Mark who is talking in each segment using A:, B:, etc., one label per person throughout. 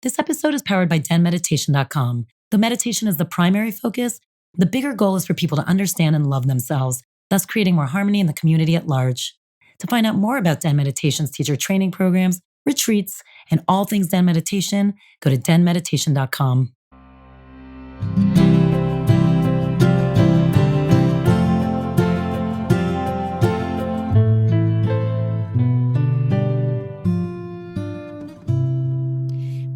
A: This episode is powered by denmeditation.com. Though meditation is the primary focus, the bigger goal is for people to understand and love themselves, thus creating more harmony in the community at large. To find out more about Den Meditation's teacher training programs, retreats, and all things Den Meditation, go to denmeditation.com.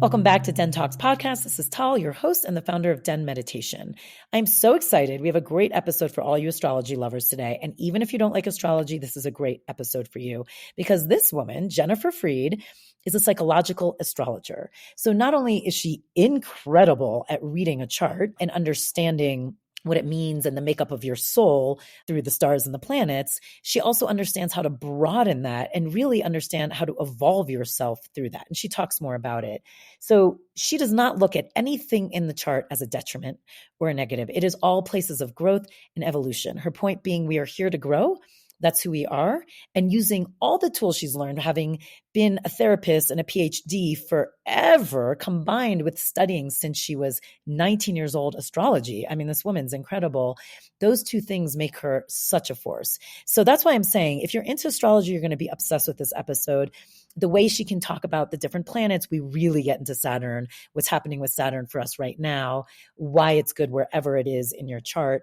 A: Welcome back to Den Talks Podcast. This is Tal, your host and the founder of Den Meditation. I'm so excited. We have a great episode for all you astrology lovers today. And even if you don't like astrology, this is a great episode for you because this woman, Jennifer Freed, is a psychological astrologer. So not only is she incredible at reading a chart and understanding what it means and the makeup of your soul through the stars and the planets, she also understands how to broaden that and really understand how to evolve yourself through that. And she talks more about it. So she does not look at anything in the chart as a detriment or a negative. It is all places of growth and evolution. Her point being, we are here to grow. That's who we are. And using all the tools she's learned, having been a therapist and a PhD forever, combined with studying since she was 19 years old astrology. I mean, this woman's incredible. Those two things make her such a force. So that's why I'm saying, if you're into astrology, you're going to be obsessed with this episode. The way she can talk about the different planets, we really get into Saturn, what's happening with Saturn for us right now, why it's good wherever it is in your chart.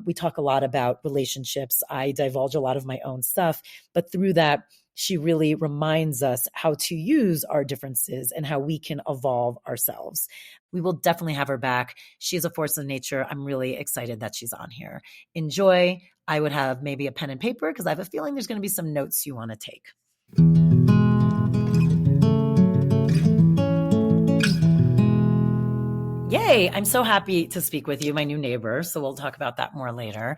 A: We talk a lot about relationships. I divulge a lot of my own stuff, but through that, she really reminds us how to use our differences and how we can evolve ourselves. We will definitely have her back. She is a force of nature. I'm really excited that she's on here. Enjoy. I would have maybe a pen and paper because I have a feeling there's going to be some notes you want to take. Yay, I'm so happy to speak with you, my new neighbor. So we'll talk about that more later.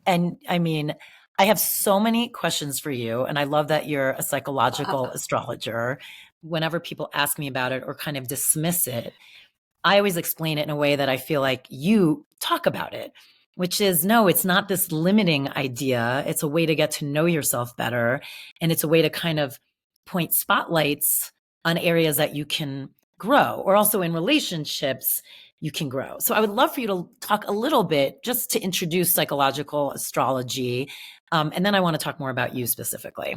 A: And I mean, I have so many questions for you. And I love that you're a psychological astrologer. Whenever people ask me about it or kind of dismiss it, I always explain it in a way that I feel like you talk about it, which is, no, it's not this limiting idea. It's a way to get to know yourself better. And it's a way to kind of point spotlights on areas that you can grow, or also in relationships, you can grow. So I would love for you to talk a little bit just to introduce psychological astrology. And then I want to talk more about you specifically.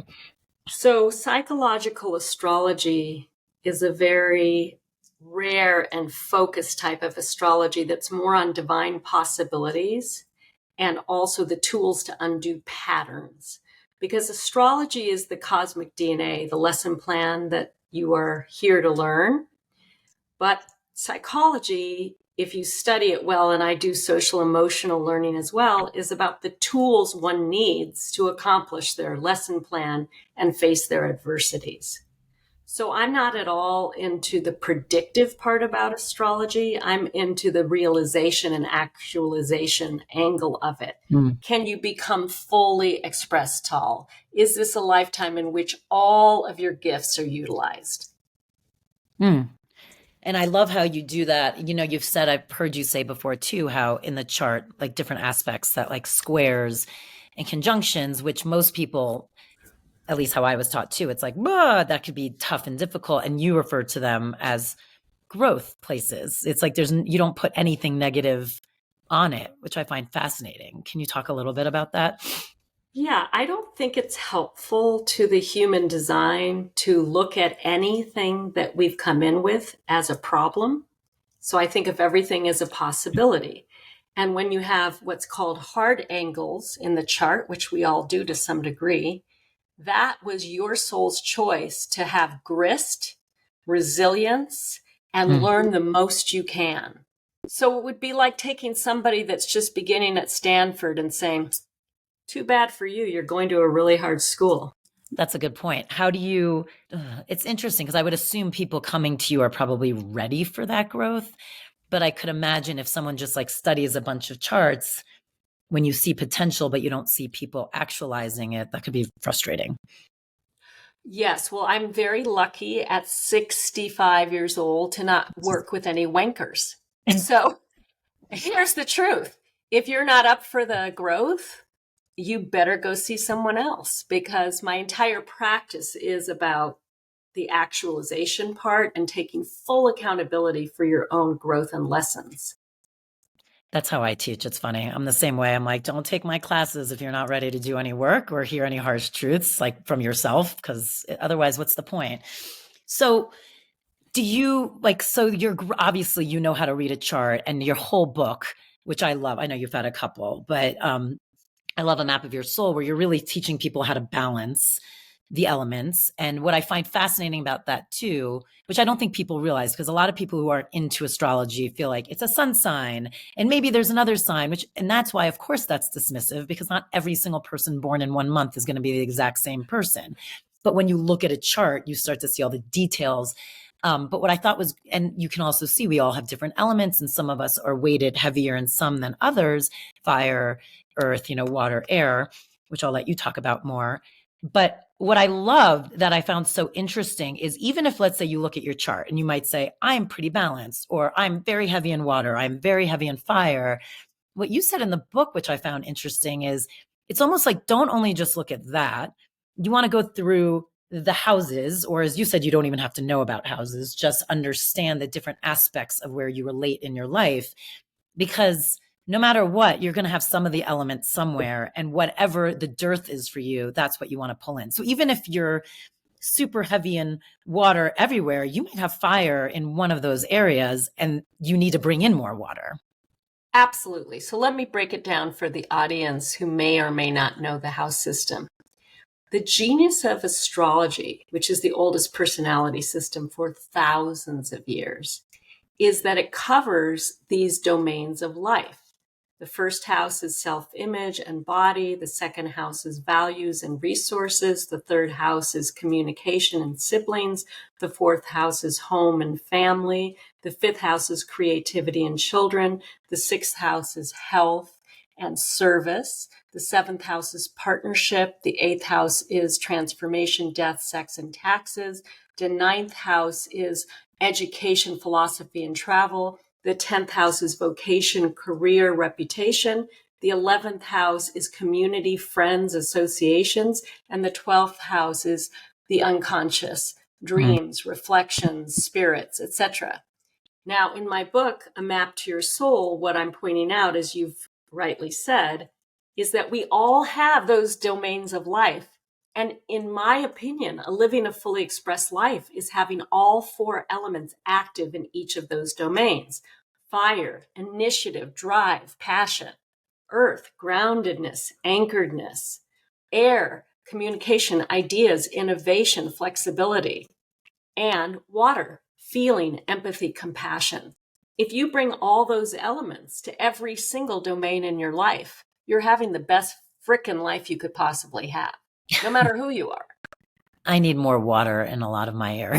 B: So psychological astrology is a very rare and focused type of astrology that's more on divine possibilities and also the tools to undo patterns. Because astrology is the cosmic DNA, the lesson plan that you are here to learn. But psychology, if you study it well, and I do social emotional learning as well, is about the tools one needs to accomplish their lesson plan and face their adversities. So I'm not at all into the predictive part about astrology. I'm into the realization and actualization angle of it. Can you become fully expressed, Tal? Is this a lifetime in which all of your gifts are utilized?
A: And I love how you do that. You know, you've said, I've heard you say before too, how in the chart, like different aspects that like squares and conjunctions, which most people, at least how I was taught too, it's like, that could be tough and difficult. And you refer to them as growth places. It's like you don't put anything negative on it, which I find fascinating. Can you talk a little bit about that?
B: Yeah, I don't think it's helpful to the human design to look at anything that we've come in with as a problem. So I think of everything as a possibility. And when you have what's called hard angles in the chart, which we all do to some degree, that was your soul's choice to have grist, resilience, and learn the most you can. So it would be like taking somebody that's just beginning at Stanford and saying, too bad for you, you're going to a really hard school.
A: That's a good point. How do you, it's interesting because I would assume people coming to you are probably ready for that growth. But I could imagine if someone just like studies a bunch of charts, when you see potential, but you don't see people actualizing it, that could be frustrating.
B: Yes. Well, I'm very lucky at 65 years old to not work with any wankers. And so here's the truth. If you're not up for the growth, you better go see someone else, because my entire practice is about the actualization part and taking full accountability for your own growth and lessons.
A: That's how I teach. It's funny. I'm the same way. I'm like, don't take my classes if you're not ready to do any work or hear any harsh truths like from yourself, because otherwise, what's the point? So, do you like, so you're obviously, you know how to read a chart, and your whole book, which I love. I know you've had a couple, but I love A Map of Your Soul, where you're really teaching people how to balance the elements. And what I find fascinating about that too, which I don't think people realize, because a lot of people who aren't into astrology feel like it's a sun sign and maybe there's another sign, and that's why, of course, that's dismissive, because not every single person born in 1 month is going to be the exact same person. But when you look at a chart, you start to see all the details. But what I thought was, and you can also see we all have different elements, and some of us are weighted heavier in some than others: fire, earth, water, air, which I'll let you talk about more. But what I love that I found so interesting is, even if, let's say, you look at your chart and you might say, I'm pretty balanced, or I'm very heavy in water, I'm very heavy in fire. What you said in the book, which I found interesting, is it's almost like, don't only just look at that. You want to go through the houses, or as you said, you don't even have to know about houses, just understand the different aspects of where you relate in your life, because no matter what, you're going to have some of the elements somewhere, and whatever the dearth is for you, that's what you want to pull in. So even if you're super heavy in water everywhere, you might have fire in one of those areas and you need to bring in more water.
B: Absolutely. So let me break it down for the audience who may or may not know the house system. The genius of astrology, which is the oldest personality system for thousands of years, is that it covers these domains of life. The first house is self-image and body. The second house is values and resources. The third house is communication and siblings. The fourth house is home and family. The fifth house is creativity and children. The sixth house is health and service. The seventh house is partnership. The eighth house is transformation, death, sex, and taxes. The ninth house is education, philosophy, and travel. The 10th house is vocation, career, reputation. The 11th house is community, friends, associations. And the 12th house is the unconscious, dreams, reflections, spirits, etc. Now, in my book, A Map to Your Soul, what I'm pointing out, as you've rightly said, is that we all have those domains of life. And in my opinion, living a fully expressed life is having all four elements active in each of those domains: fire, initiative, drive, passion; earth, groundedness, anchoredness; air, communication, ideas, innovation, flexibility; and water, feeling, empathy, compassion. If you bring all those elements to every single domain in your life, you're having the best frickin' life you could possibly have, no matter who you are.
A: I need more water in a lot of my air.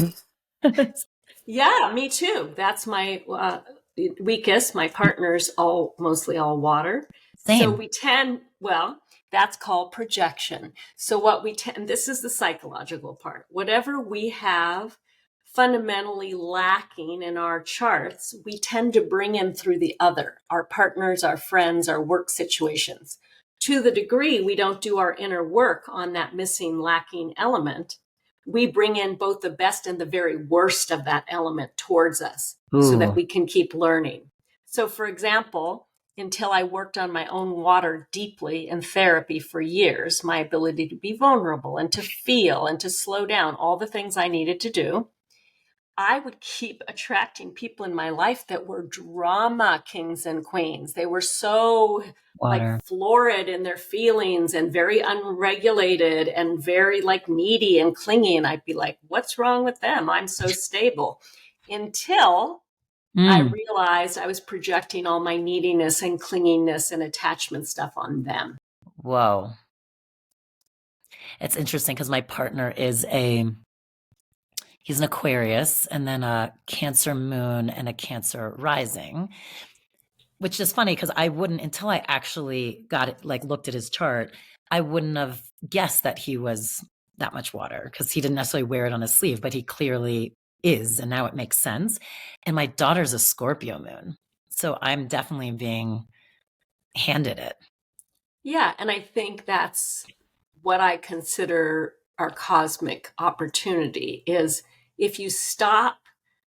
B: Yeah, me too. That's my weakest. My partner's mostly all water.
A: Same.
B: So we tend, that's called projection. So what we tend, this is the psychological part. Whatever we have fundamentally lacking in our charts, we tend to bring in through the other, our partners, our friends, our work situations. To the degree we don't do our inner work on that missing, lacking element, we bring in both the best and the very worst of that element towards us. Ooh. So that we can keep learning. So for example, until I worked on my own water deeply in therapy for years, my ability to be vulnerable and to feel and to slow down, all the things I needed to do, I would keep attracting people in my life that were drama kings and queens. They were so like florid in their feelings and very unregulated and very like needy and clingy. And I'd be like, what's wrong with them? I'm so stable. Until I realized I was projecting all my neediness and clinginess and attachment stuff on them.
A: Whoa. It's interesting because my partner is he's an Aquarius, and then a Cancer moon and a Cancer rising, which is funny because I wouldn't, until I actually got it, like looked at his chart, I wouldn't have guessed that he was that much water, because he didn't necessarily wear it on his sleeve, but he clearly is. And now it makes sense. And my daughter's a Scorpio moon. So I'm definitely being handed it.
B: Yeah. And I think that's what I consider our cosmic opportunity is if you stop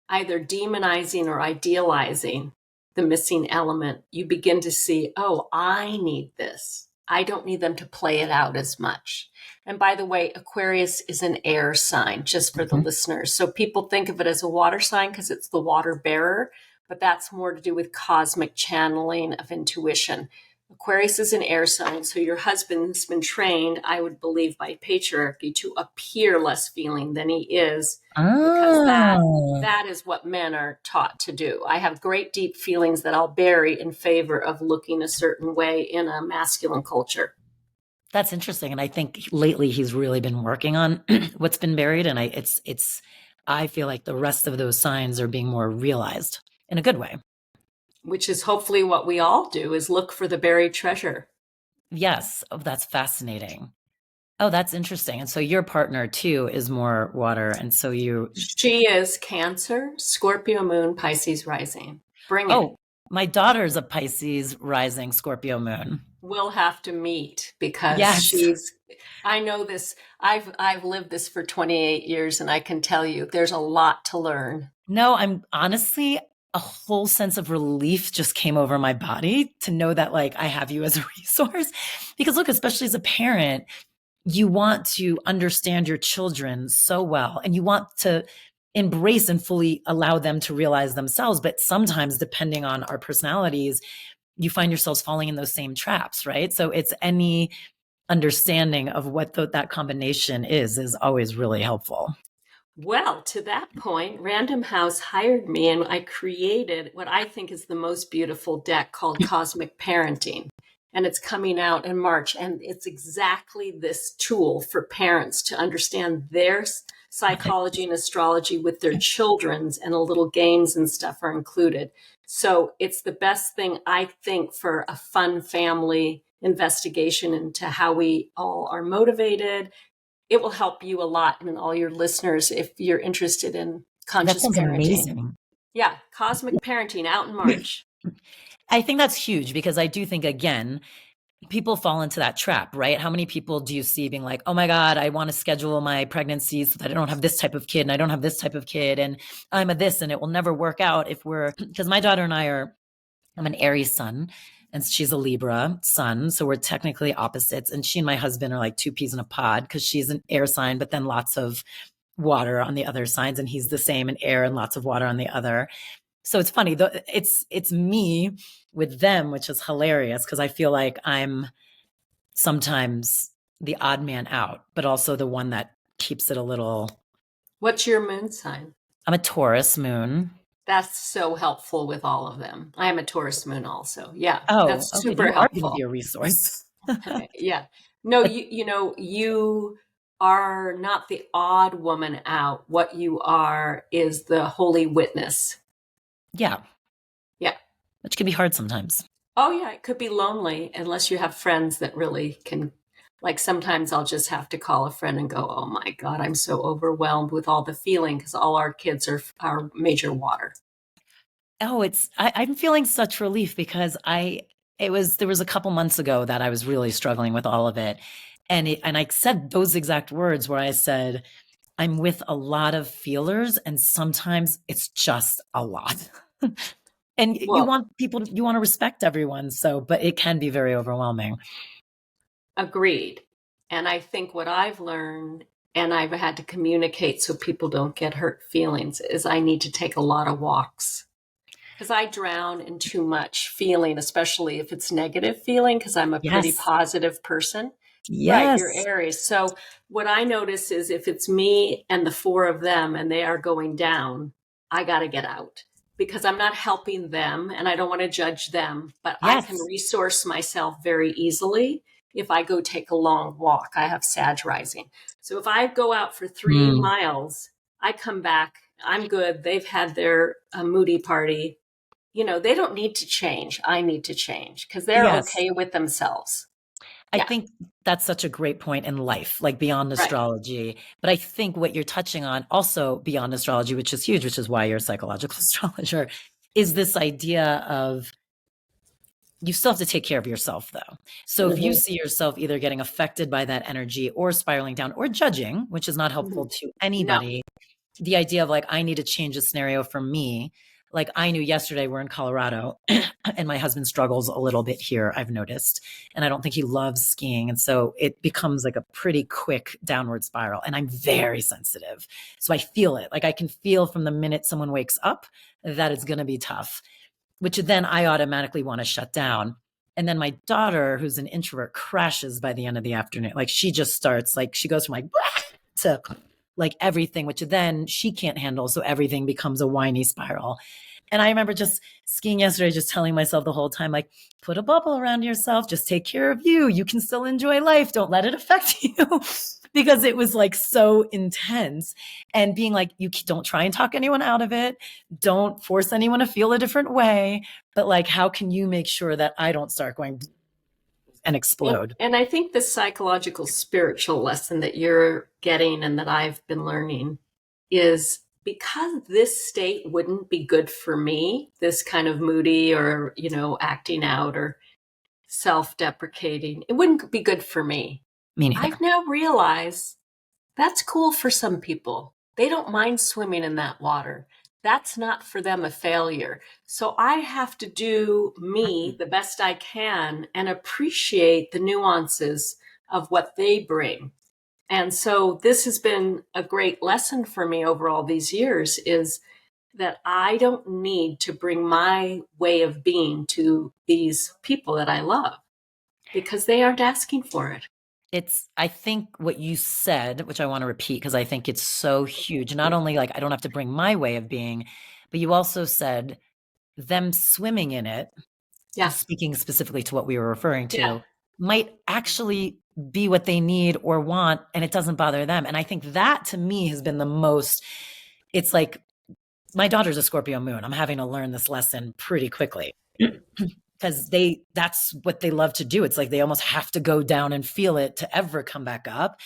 B: either demonizing or idealizing the missing element, you begin to see, oh, I need this. I don't need them to play it out as much. And by the way, Aquarius is an air sign, just for the listeners. So people think of it as a water sign because it's the water bearer, but that's more to do with cosmic channeling of intuition. Aquarius is an air sign, so your husband's been trained, I would believe, by patriarchy to appear less feeling than he is, because that is what men are taught to do. I have great deep feelings that I'll bury in favor of looking a certain way in a masculine culture.
A: That's interesting. And I think lately he's really been working on what's been buried. And I feel like the rest of those signs are being more realized in a good way.
B: Which is hopefully what we all do, is look for the buried treasure.
A: Yes. Oh, that's fascinating. Oh, that's interesting. And so your partner too is more water. And so
B: she is Cancer, Scorpio moon, Pisces rising. Bring it.
A: Oh, my daughter's a Pisces rising, Scorpio moon.
B: We'll have to meet because I know this. I've lived this for 28 years and I can tell you there's a lot to learn.
A: No, I'm honestly, a whole sense of relief just came over my body to know that like I have you as a resource. Because look, especially as a parent, you want to understand your children so well and you want to embrace and fully allow them to realize themselves. But sometimes, depending on our personalities, you find yourselves falling in those same traps, right? So it's any understanding of what that combination is always really helpful.
B: Well, to that point, Random House hired me and I created what I think is the most beautiful deck called Cosmic Parenting. And it's coming out in March. And it's exactly this tool for parents to understand their psychology and astrology with their children's, and a little games and stuff are included. So it's the best thing, I think, for a fun family investigation into how we all are motivated. It will help you a lot, and all your listeners, if you're interested in conscious parenting.
A: Amazing.
B: Yeah, Cosmic Parenting out in March.
A: I think that's huge because I do think, again, people fall into that trap, right? How many people do you see being like, oh my God, I want to schedule my pregnancy so that I don't have this type of kid and I don't have this type of kid and I'm a this and it will never work out because my daughter and I'm an Aries sun and she's a Libra sun. So we're technically opposites. And she and my husband are like two peas in a pod because she's an air sign, but then lots of water on the other signs. And he's the same, an air and lots of water on the other. So it's funny, it's me with them, which is hilarious because I feel like I'm sometimes the odd man out, but also the one that keeps it a little.
B: What's your moon sign?
A: I'm a Taurus moon.
B: That's so helpful with all of them. I am a Taurus moon also. Yeah.
A: Oh,
B: that's
A: okay.
B: super
A: You
B: helpful.
A: are going to be a resource.
B: Yeah. No, you are not the odd woman out. What you are is the holy witness.
A: Yeah.
B: Yeah.
A: Which can be hard sometimes.
B: Oh, yeah. It could be lonely unless you have friends that really can. Like sometimes I'll just have to call a friend and go, oh my God, I'm so overwhelmed with all the feeling because all our kids are major water.
A: Oh, I'm feeling such relief because there was a couple months ago that I was really struggling with all of it. And I said those exact words where I said, I'm with a lot of feelers and sometimes it's just a lot. And you want to respect everyone. So, but it can be very overwhelming.
B: Agreed. And I think what I've learned, and I've had to communicate so people don't get hurt feelings, is I need to take a lot of walks. Because I drown in too much feeling, especially if it's negative feeling, because I'm a pretty positive person.
A: Yes.
B: Right, you're Aries. So what I notice is if it's me and the four of them and they are going down, I got to get out because I'm not helping them and I don't want to judge them, but I can resource myself very easily if I go take a long walk. I have Sag rising. So if I go out for 3 miles, I come back, I'm good. They've had their moody party. They don't need to change. I need to change because they're okay with themselves.
A: I think that's such a great point in life, like beyond astrology. Right. But I think what you're touching on also beyond astrology, which is huge, which is why you're a psychological astrologer, is this idea of you still have to take care of yourself, though. So if you see yourself either getting affected by that energy or spiraling down or judging, which is not helpful to anybody, the idea of like, I need to change the scenario for me. Like I knew yesterday we're in Colorado and my husband struggles a little bit here, I've noticed. And I don't think he loves skiing. And so it becomes like a pretty quick downward spiral. And I'm very sensitive. So I feel it. Like I can feel from the minute someone wakes up that it's going to be tough, which then I automatically want to shut down. And then my daughter, who's an introvert, crashes by the end of the afternoon. Like she just starts, like she goes from like to like everything, which then she can't handle. So everything becomes a whiny spiral. And I remember just skiing yesterday, just telling myself the whole time, like, put a bubble around yourself, just take care of you. You can still enjoy life. Don't let it affect you. Because it was like so intense. And being like, you don't try and talk anyone out of it. Don't force anyone to feel a different way. But like, how can you make sure that I don't start going and explode?
B: And I think the psychological spiritual lesson that you're getting and that I've been learning is because this state wouldn't be good for me, this kind of moody or, acting out or self-deprecating, it wouldn't be good for me.
A: Me neither.
B: I've now realized that's cool for some people. They don't mind swimming in that water. That's not for them a failure. So I have to do me the best I can and appreciate the nuances of what they bring. And so this has been a great lesson for me over all these years, is that I don't need to bring my way of being to these people that I love because they aren't asking for it.
A: I think what you said, which I want to repeat because I think it's so huge. Not only like I don't have to bring my way of being, but you also said them swimming in it, speaking specifically to what we were referring to, might actually be what they need or want, and it doesn't bother them. And I think that to me has been the most, it's like my daughter's a Scorpio moon. I'm having to learn this lesson pretty quickly. Because that's what they love to do. It's like they almost have to go down and feel it to ever come back up.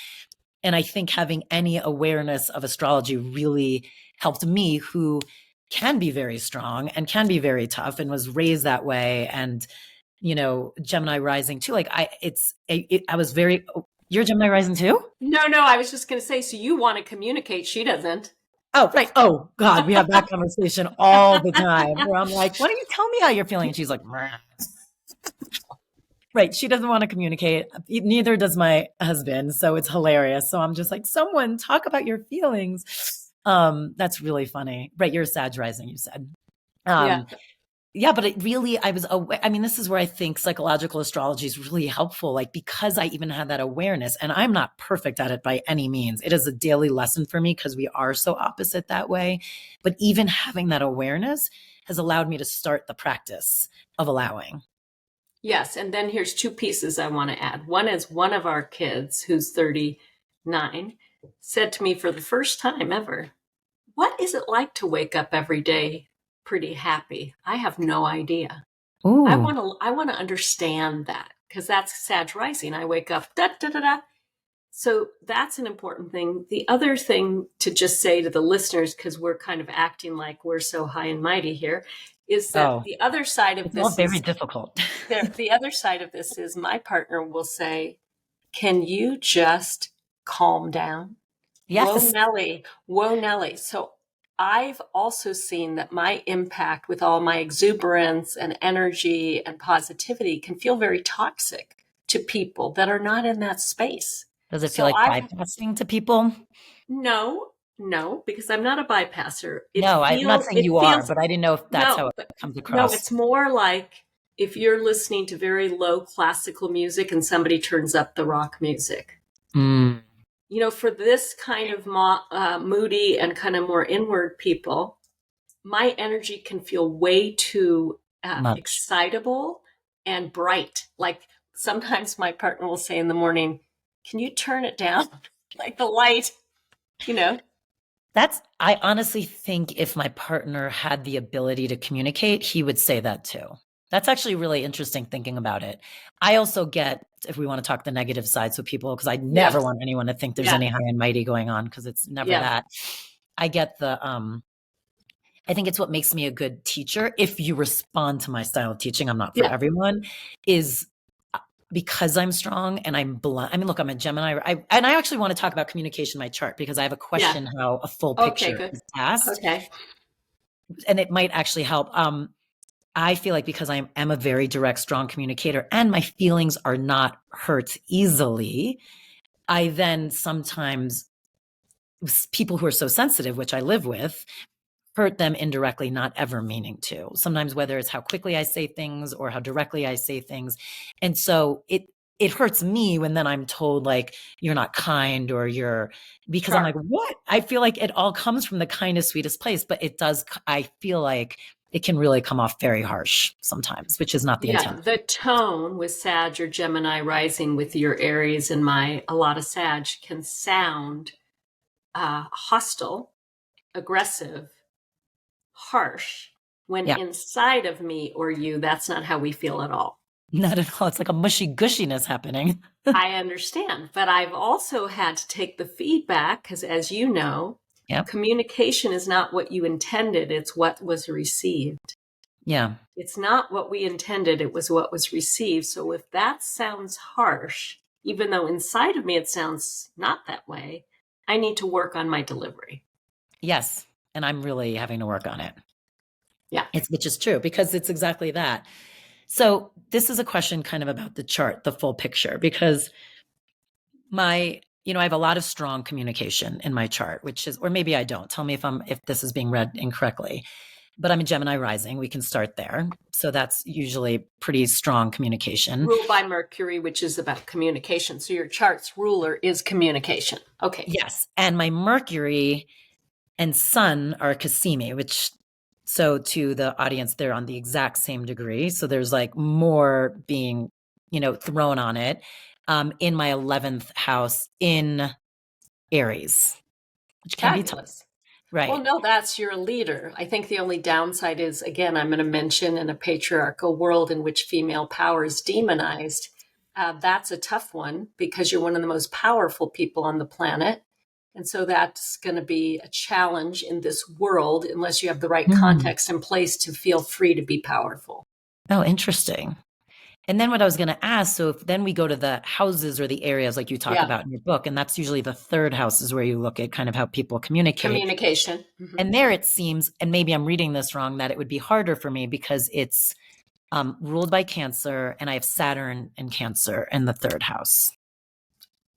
A: And I think having any awareness of astrology really helped me, who can be very strong and can be very tough and was raised that way. And, Gemini rising too. Like I was very, you're Gemini rising too?
B: No, I was just going to say, so you want to communicate. She doesn't.
A: Oh, right. Oh, God. We have that conversation all the time where I'm like, why don't you tell me how you're feeling? And she's like, meh. Right. She doesn't want to communicate. Neither does my husband. So it's hilarious. So I'm just like, someone talk about your feelings. That's really funny. Right. You're a Sag rising, you said. Yeah, but it really, I was aware. I mean, this is where I think psychological astrology is really helpful, like because I even had that awareness, and I'm not perfect at it by any means. It is a daily lesson for me because we are so opposite that way. But even having that awareness has allowed me to start the practice of allowing.
B: Yes. And then here's two pieces I want to add. One is one of our kids, who's 39, said to me for the first time ever, "What is it like to wake up every day pretty happy?" I have no idea.
A: Ooh.
B: I want to understand that, because that's Sag rising. I wake up da da da da. So that's an important thing. The other thing to just say to the listeners, because we're kind of acting like we're so high and mighty here, is that the other side of this
A: is very difficult.
B: The other side of this is my partner will say, "Can you just calm down?"
A: Yes.
B: Whoa, Nelly. So I've also seen that my impact with all my exuberance and energy and positivity can feel very toxic to people that are not in that space.
A: Does it feel like bypassing to people?
B: No, because I'm not a bypasser.
A: I'm not saying you are, but I didn't know if that's how it comes across.
B: No, it's more like if you're listening to very low classical music and somebody turns up the rock music. For this kind of moody and kind of more inward people, my energy can feel way too excitable and bright. Like sometimes my partner will say in the morning, "Can you turn it down?" Like the light,
A: I honestly think if my partner had the ability to communicate, he would say that too. That's actually really interesting thinking about it. I also get, if we want to talk the negative side, so people, because I never want anyone to think there's any high and mighty going on, because it's never that. I get I think it's what makes me a good teacher. If you respond to my style of teaching, I'm not for everyone, is because I'm strong and I'm blunt. I mean, look, I'm a Gemini. And I actually want to talk about communication in my chart because I have a
B: Yeah.
A: question how a full
B: Okay,
A: picture
B: good.
A: is asked,
B: Okay.
A: and it might actually help. I feel like because I am a very direct, strong communicator and my feelings are not hurt easily, I then sometimes, people who are so sensitive, which I live with, hurt them indirectly, not ever meaning to. Sometimes whether it's how quickly I say things or how directly I say things. And so it hurts me when then I'm told like you're not kind or you're, because I'm like,
B: Sure.
A: what? I feel like it all comes from the kindest, sweetest place, but it does, I feel like it can really come off very harsh sometimes, which is not the
B: Yeah,
A: intent.
B: the tone with Sag or Gemini rising with your Aries and a lot of Sag can sound hostile, aggressive, harsh, when
A: Yeah,
B: inside of me or you, that's not how we feel at all.
A: not at all. It's like a mushy gushiness happening.
B: I understand, but I've also had to take the feedback because, as you know,
A: Yeah.
B: communication is not what you intended, it's what was received.
A: Yeah.
B: It's not what we intended, it was what was received. So if that sounds harsh, even though inside of me it sounds not that way, I need to work on my delivery.
A: Yes. And I'm really having to work on it.
B: Yeah.
A: Which is true because it's exactly that. So this is a question kind of about the chart, the full picture, because I have a lot of strong communication in my chart, which is, or maybe I don't. Tell me if this is being read incorrectly. But I'm a Gemini rising. We can start there. So that's usually pretty strong communication.
B: Ruled by Mercury, which is about communication. So your chart's ruler is communication. Okay.
A: Yes. And my Mercury and Sun are Cassimi, which, so to the audience, they're on the exact same degree. So there's like more being, thrown on it. In my 11th house in Aries, which can be tough.
B: Fabulous. Well,
A: Right.
B: no, that's your leader. I think the only downside is, again, I'm going to mention in a patriarchal world in which female power is demonized. That's a tough one because you're one of the most powerful people on the planet. And so that's going to be a challenge in this world unless you have the right
A: Hmm.
B: context in place to feel free to be powerful.
A: Oh, interesting. And then what I was going to ask, so if then we go to the houses or the areas like you talk
B: Yeah.
A: about in your book, and that's usually the third house is where you look at kind of how people communicate.
B: Communication. Mm-hmm.
A: And there it seems, and maybe I'm reading this wrong, that it would be harder for me because it's ruled by Cancer, and I have Saturn and Cancer in the third house.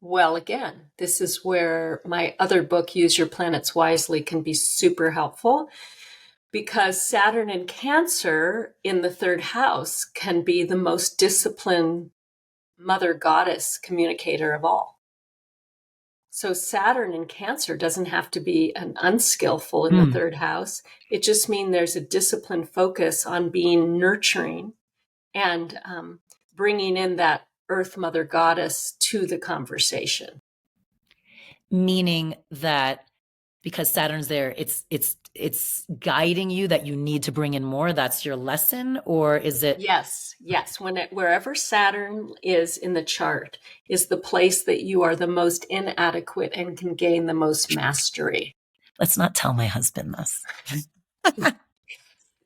B: Well, again, this is where my other book, Use Your Planets Wisely, can be super helpful because Saturn and Cancer in the third house can be the most disciplined mother goddess communicator of all. So Saturn in Cancer doesn't have to be an unskillful in the third house. It just means there's a disciplined focus on being nurturing and bringing in that Earth Mother Goddess to the conversation.
A: Meaning that because Saturn's there, it's guiding you that you need to bring in more. That's your lesson, or is it?
B: Yes. Wherever Saturn is in the chart is the place that you are the most inadequate and can gain the most mastery.
A: Let's not tell my husband this.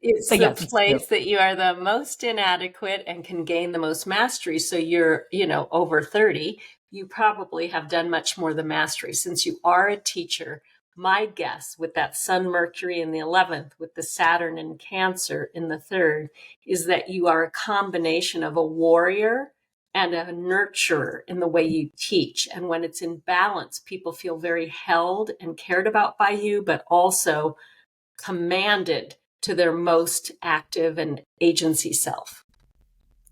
B: It's
A: But
B: the
A: yes, it's true.
B: place that you are the most inadequate and can gain the most mastery. So you're, over 30, you probably have done much more than mastery. Since you are a teacher, my guess with that Sun Mercury in the 11th, with the Saturn and Cancer in the third, is that you are a combination of a warrior and a nurturer in the way you teach. And when it's in balance, people feel very held and cared about by you, but also commanded to their most active and agency self.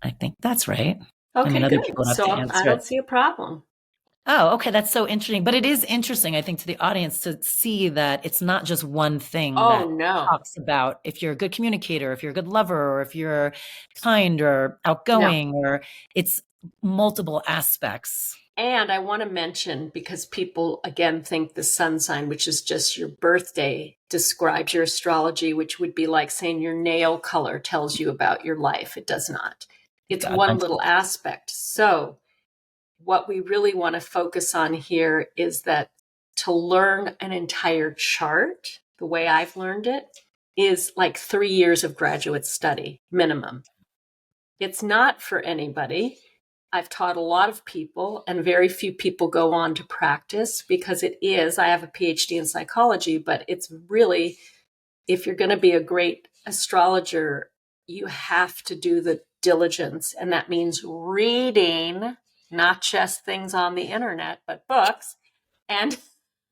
A: I think that's right. I mean,
B: Okay,
A: other
B: good.
A: people have to
B: So I
A: answer
B: don't
A: it.
B: see a problem.
A: Oh, okay. That's so interesting. But it is interesting, I think, to the audience to see that it's not just one thing
B: Oh,
A: that
B: no,
A: talks about if you're a good communicator, if you're a good lover, or if you're kind or
B: no.
A: outgoing, or it's multiple aspects.
B: And I want to mention, because people again think the sun sign, which is just your birthday, describes your astrology, which would be like saying your nail color tells you about your life. It does not. It's
A: God,
B: one
A: mine's
B: little aspect. So what we really want to focus on here is that to learn an entire chart, the way I've learned it, is like 3 years of graduate study minimum. It's not for anybody. I've taught a lot of people, and very few people go on to practice because I have a PhD in psychology, but it's really, if you're going to be a great astrologer, you have to do the diligence. And that means reading, not just things on the internet, but books. And,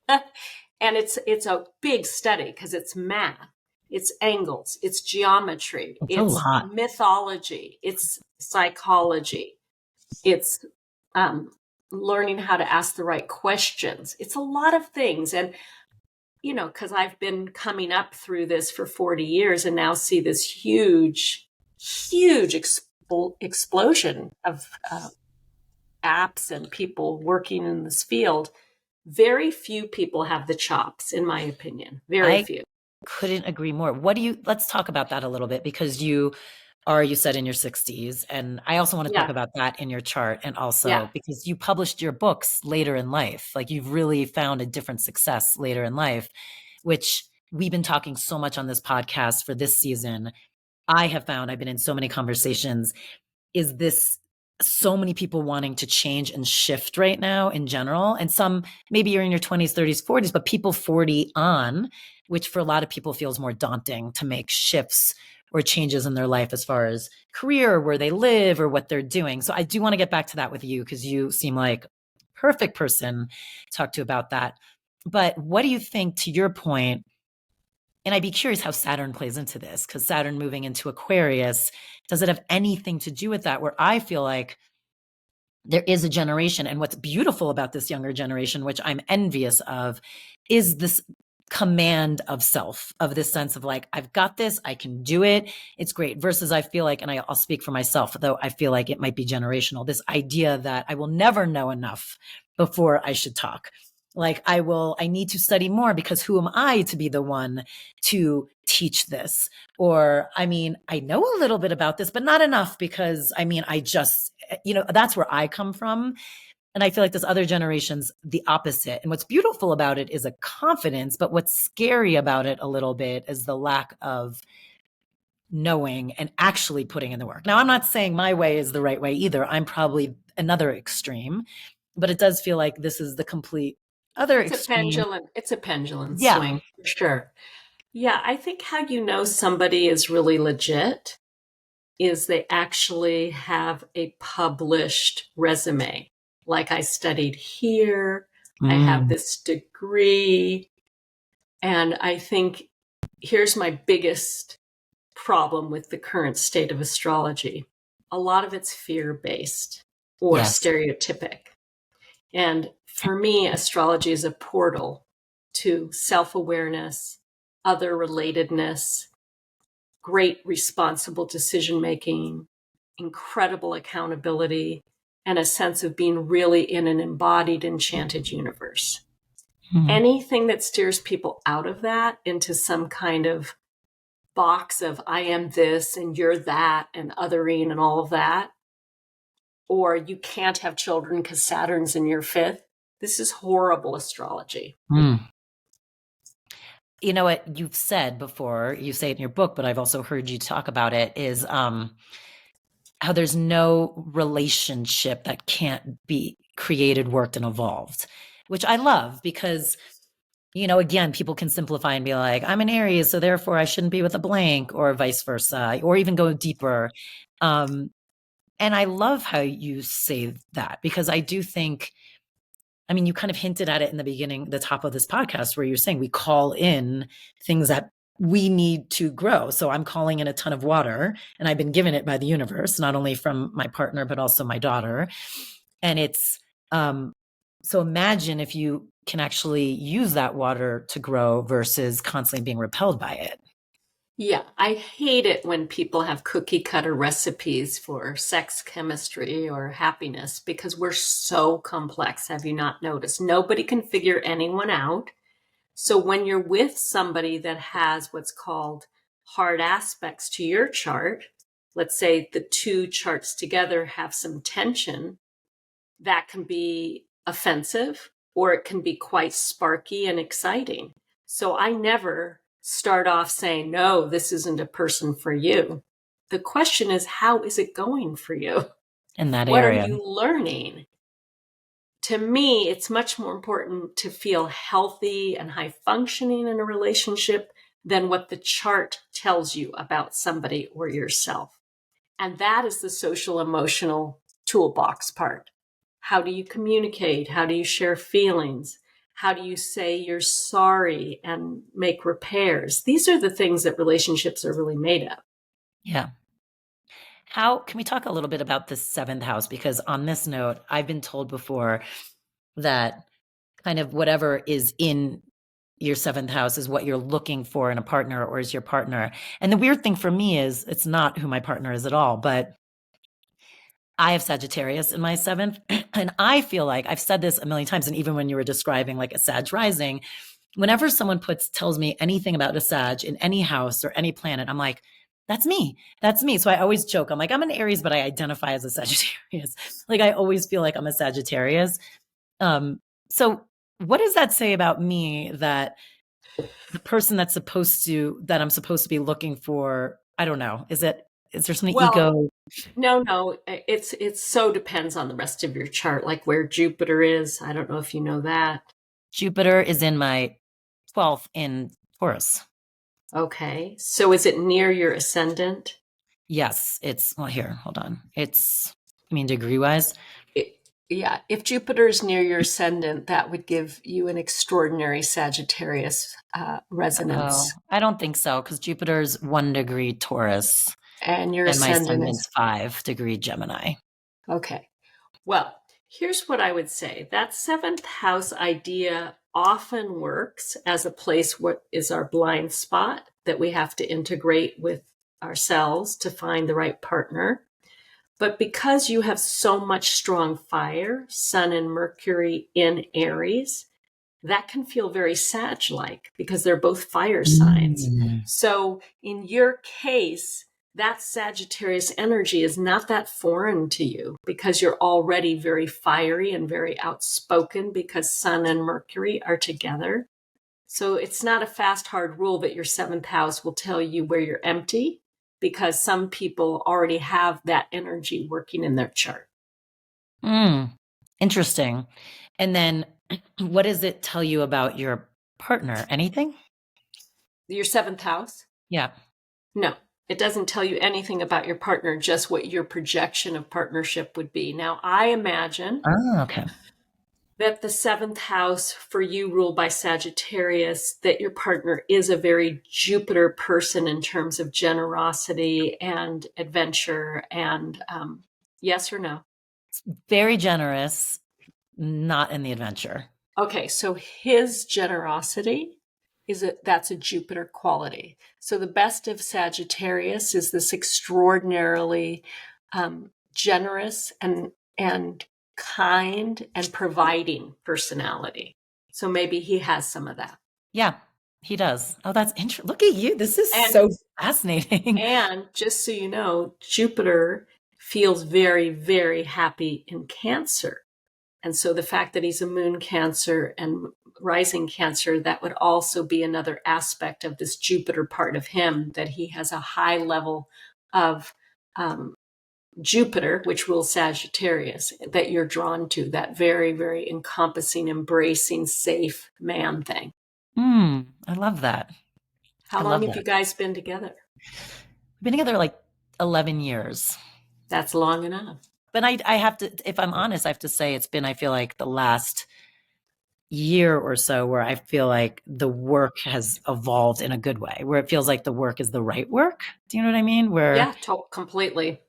B: and it's a big study because it's math, it's angles, it's geometry,
A: It's a
B: it's
A: lot.
B: mythology, it's psychology. It's learning how to ask the right questions. It's a lot of things. And, because I've been coming up through this for 40 years and now see this huge, huge explosion of apps and people working in this field. Very few people have the chops, in my opinion. Very few.
A: Couldn't agree more. Let's talk about that a little bit, because you said in your 60s. And I also want to talk about that in your chart. And also because you published your books later in life, like you've really found a different success later in life, which we've been talking so much on this podcast for this season. I've been in so many conversations, is this so many people wanting to change and shift right now in general. And some, maybe you're in your 20s, 30s, 40s, but people 40 on, which for a lot of people feels more daunting to make shifts or changes in their life as far as career, where they live, or what they're doing. So I do want to get back to that with you, because you seem like perfect person to talk to about that. But what do you think, to your point, and I'd be curious how Saturn plays into this, because Saturn moving into Aquarius, does it have anything to do with that? Where I feel like there is a generation, and what's beautiful about this younger generation, which I'm envious of, is this command of self, of this sense of like, I've got this, I can do it. It's great. Versus I feel like, and I'll speak for myself, though I feel like it might be generational, this idea that I will never know enough before I should talk. Like I need to study more, because who am I to be the one to teach this? Or, I know a little bit about this, but not enough, because I just, that's where I come from. And I feel like this other generation's the opposite. And what's beautiful about it is a confidence, but what's scary about it a little bit is the lack of knowing and actually putting in the work. Now, I'm not saying my way is the right way either. I'm probably another extreme, but it does feel like this is the complete other extreme.
B: It's a pendulum
A: Yeah.
B: swing, for sure. Yeah, I think how you know somebody is really legit is they actually have a published resume. Like, I studied here, I have this degree. And I think here's my biggest problem with the current state of astrology. A lot of it's fear-based or stereotypic. And for me, astrology is a portal to self-awareness, other relatedness, great responsible decision-making, incredible accountability, and a sense of being really in an embodied, enchanted universe. Anything that steers people out of that into some kind of box of I am this and you're that and othering and all of that, or you can't have children because Saturn's in your fifth. This is horrible astrology.
A: You know what you've said before, you say it in your book, but I've also heard you talk about it, is how there's no relationship that can't be created, worked, and evolved, which I love, because, again, people can simplify and be like, I'm an Aries, so therefore I shouldn't be with a blank, or vice versa, or even go deeper. And I love how you say that, because I do think, you kind of hinted at it in the beginning, the top of this podcast, where you're saying we call in things that we need to grow. So I'm calling in a ton of water, and I've been given it by the universe, not only from my partner, but also my daughter. And it's, so imagine if you can actually use that water to grow versus constantly being repelled by it.
B: Yeah, I hate it when people have cookie cutter recipes for sex, chemistry, or happiness, because we're so complex. Have you not noticed? Nobody can figure anyone out. So when you're with somebody that has what's called hard aspects to your chart, let's say the two charts together have some tension, that can be offensive, or it can be quite sparky and exciting. So I never start off saying, no, this isn't a person for you. The question is, how is it going for you?
A: in that
B: What are
A: area.
B: you learning? To me, it's much more important to feel healthy and high functioning in a relationship than what the chart tells you about somebody or yourself. And that is the social emotional toolbox part. How do you communicate? How do you share feelings? How do you say you're sorry and make repairs? These are the things that relationships are really made of.
A: Yeah. How can we talk a little bit about the seventh house? Because on this note, I've been told before that kind of whatever is in your seventh house is what you're looking for in a partner or is your partner. And the weird thing for me is it's not who my partner is at all, but I have Sagittarius in my seventh. And I feel like I've said this a million times. And even when you were describing like a Sag rising, whenever someone tells me anything about a Sag in any house or any planet, I'm like, that's me. That's me. So I always joke. I'm like, I'm an Aries, but I identify as a Sagittarius. Like I always feel like I'm a Sagittarius. So what does that say about me that the person that I'm supposed to be looking for, I don't know. Is there some
B: Well,
A: ego?
B: no, it's so depends on the rest of your chart, like where Jupiter is. I don't know if you know that.
A: Jupiter is in my 12th in Taurus.
B: Okay. So is it near your ascendant?
A: Yes, well, here, hold on. I mean, degree wise.
B: Yeah. If Jupiter is near your ascendant, that would give you an extraordinary Sagittarius resonance.
A: Oh, I don't think so because Jupiter's 1 degree Taurus
B: And your
A: and my
B: ascendant
A: ascendant's
B: is
A: 5 degree Gemini.
B: okay. Well, here's what I would say. That seventh house idea often works as a place what is our blind spot that we have to integrate with ourselves to find the right partner. But because you have so much strong fire, Sun and Mercury in Aries, that can feel very Sag-like because they're both fire signs. So in your case, that Sagittarius energy is not that foreign to you because you're already very fiery and very outspoken because Sun and Mercury are together. So it's not a fast, hard rule that your seventh house will tell you where you're empty because some people already have that energy working in their chart.
A: Interesting. And then what does it tell you about your partner? Anything?
B: Your seventh house?
A: Yeah.
B: No, it doesn't tell you anything about your partner, just what your projection of partnership would be. Now, I imagine
A: Oh, okay.
B: that the seventh house for you ruled by Sagittarius, that your partner is a very Jupiter person in terms of generosity and adventure and yes or no?
A: Very generous, not in the adventure.
B: Okay, so his generosity that's a Jupiter quality. So the best of Sagittarius is this extraordinarily generous and kind and providing personality. So maybe he has some of that.
A: Yeah, he does. Oh, that's interesting. Look at you. This is
B: And
A: so fascinating.
B: and just so you know, Jupiter feels very, very happy in Cancer. And so the fact that he's a moon Cancer and rising Cancer, that would also be another aspect of this Jupiter part of him, that he has a high level of Jupiter, which rules Sagittarius, that you're drawn to, that very, very encompassing, embracing, safe man thing.
A: I love that.
B: How
A: I
B: long
A: love
B: have
A: that.
B: you guys been together?
A: We've been together like 11 years.
B: That's long enough.
A: But I have to, if I'm honest, I have to say it's been, I feel like the last year or so where I feel like the work has evolved in a good way, where it feels like the work is the right work. Do you know what I mean? Where
B: Yeah, completely.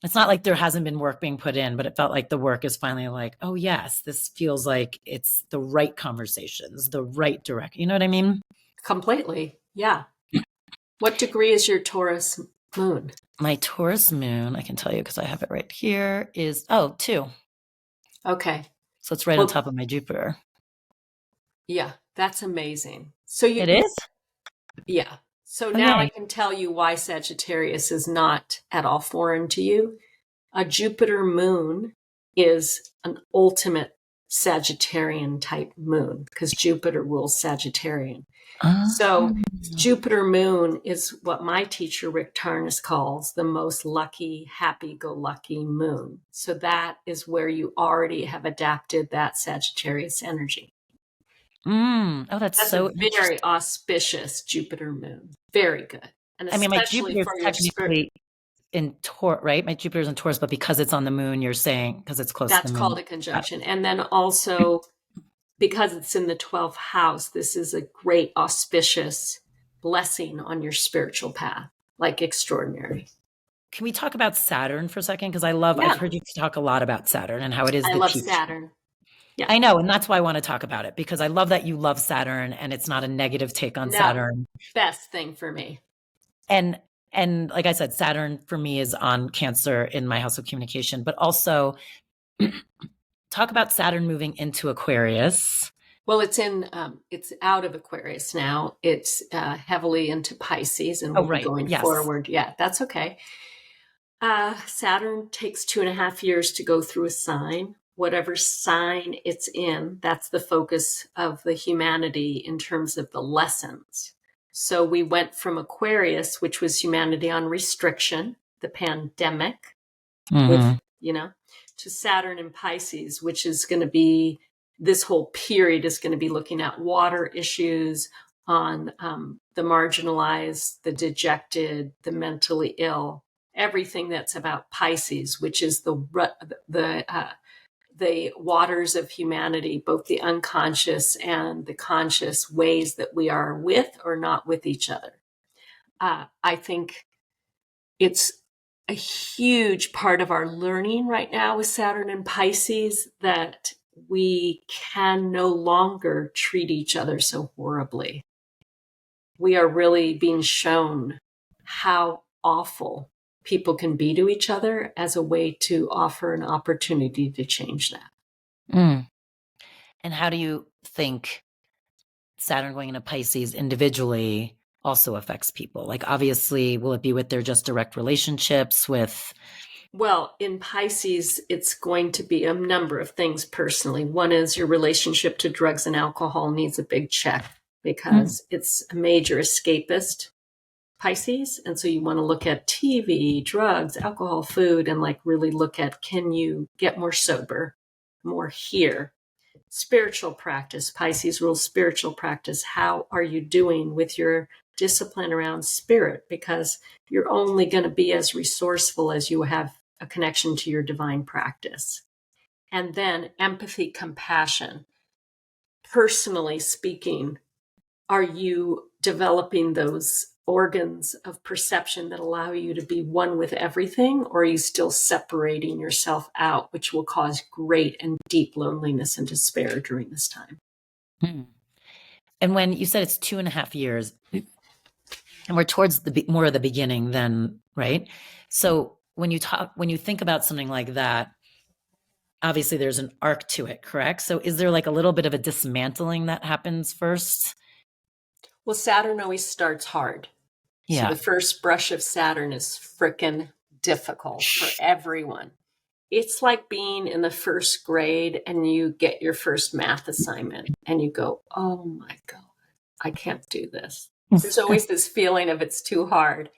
A: it's not like there hasn't been work being put in, but it felt like the work is finally like, oh yes, this feels like it's the right conversations, the right direct. You know what I mean?
B: Completely. Yeah. What degree is your Taurus moon?
A: My Taurus moon, I can tell you because I have it right here, is 2.
B: Okay.
A: So it's right on top of my Jupiter.
B: Yeah, that's amazing. So
A: It is?
B: yeah. So now I
A: Okay.
B: can tell you why Sagittarius is not at all foreign to you. A Jupiter moon is an ultimate Sagittarian type moon, because Jupiter rules Sagittarian.
A: Ah.
B: So Jupiter moon is what my teacher, Rick Tarnas, calls the most lucky, happy-go-lucky moon. So that is where you already have adapted that Sagittarius energy.
A: Oh, that's so
B: a very
A: interesting.
B: auspicious Jupiter moon. Very good. And
A: I mean, my
B: especially
A: Jupiter is
B: for your spirit.
A: technically in Taurus, right? My Jupiter's in Taurus, but because it's on the moon, you're saying because it's close to
B: That's
A: the
B: called
A: moon.
B: a conjunction. And then also, because it's in the 12th house, this is a great auspicious blessing on your spiritual path, like extraordinary.
A: Can we talk about Saturn for a second? Because
B: Yeah.
A: I've heard you talk a lot about Saturn and how it is
B: I
A: the
B: love
A: teacher.
B: Saturn. Yeah.
A: I know, and that's why I want to talk about it, because I love that you love Saturn and it's not a negative take on Saturn.
B: Best thing for me.
A: And like I said, Saturn for me is on Cancer in my house of communication, but also talk about Saturn moving into Aquarius.
B: Well, it's out of Aquarius now. It's heavily into Pisces, and
A: Oh,
B: we'll be
A: right.
B: going
A: Yes.
B: forward. Yeah, that's okay. Saturn takes 2.5 years to go through a sign. Whatever sign it's in, that's the focus of the humanity in terms of the lessons. So we went from Aquarius, which was humanity on restriction, the pandemic, with, to Saturn and Pisces, which is going to be, this whole period is going to be looking at water issues on the marginalized, the dejected, the mentally ill, everything that's about Pisces, which is the waters of humanity, both the unconscious and the conscious ways that we are with or not with each other. I think it's a huge part of our learning right now with Saturn and Pisces that we can no longer treat each other so horribly. We are really being shown how awful people can be to each other as a way to offer an opportunity to change that.
A: And how do you think Saturn going into Pisces individually also affects people? Like, obviously, will it be with their just direct relationships with?
B: Well, in Pisces, it's going to be a number of things personally. One is your relationship to drugs and alcohol needs a big check because it's a major escapist, Pisces. And so you want to look at TV, drugs, alcohol, food, and like really look at, can you get more sober, more here? Spiritual practice, Pisces rules spiritual practice. How are you doing with your discipline around spirit? Because you're only going to be as resourceful as you have a connection to your divine practice. And then empathy, compassion. Personally speaking, are you developing those organs of perception that allow you to be one with everything, or are you still separating yourself out, which will cause great and deep loneliness and despair during this time?
A: And when you said it's 2.5 years, and we're towards more of the beginning then, right? So when you think about something like that, obviously there's an arc to it, correct? So is there like a little bit of a dismantling that happens first?
B: Well, Saturn always starts hard.
A: Yeah.
B: So the first brush of Saturn is frickin' difficult for everyone. It's like being in the first grade and you get your first math assignment and you go, oh my God, I can't do this. There's always this feeling of it's too hard.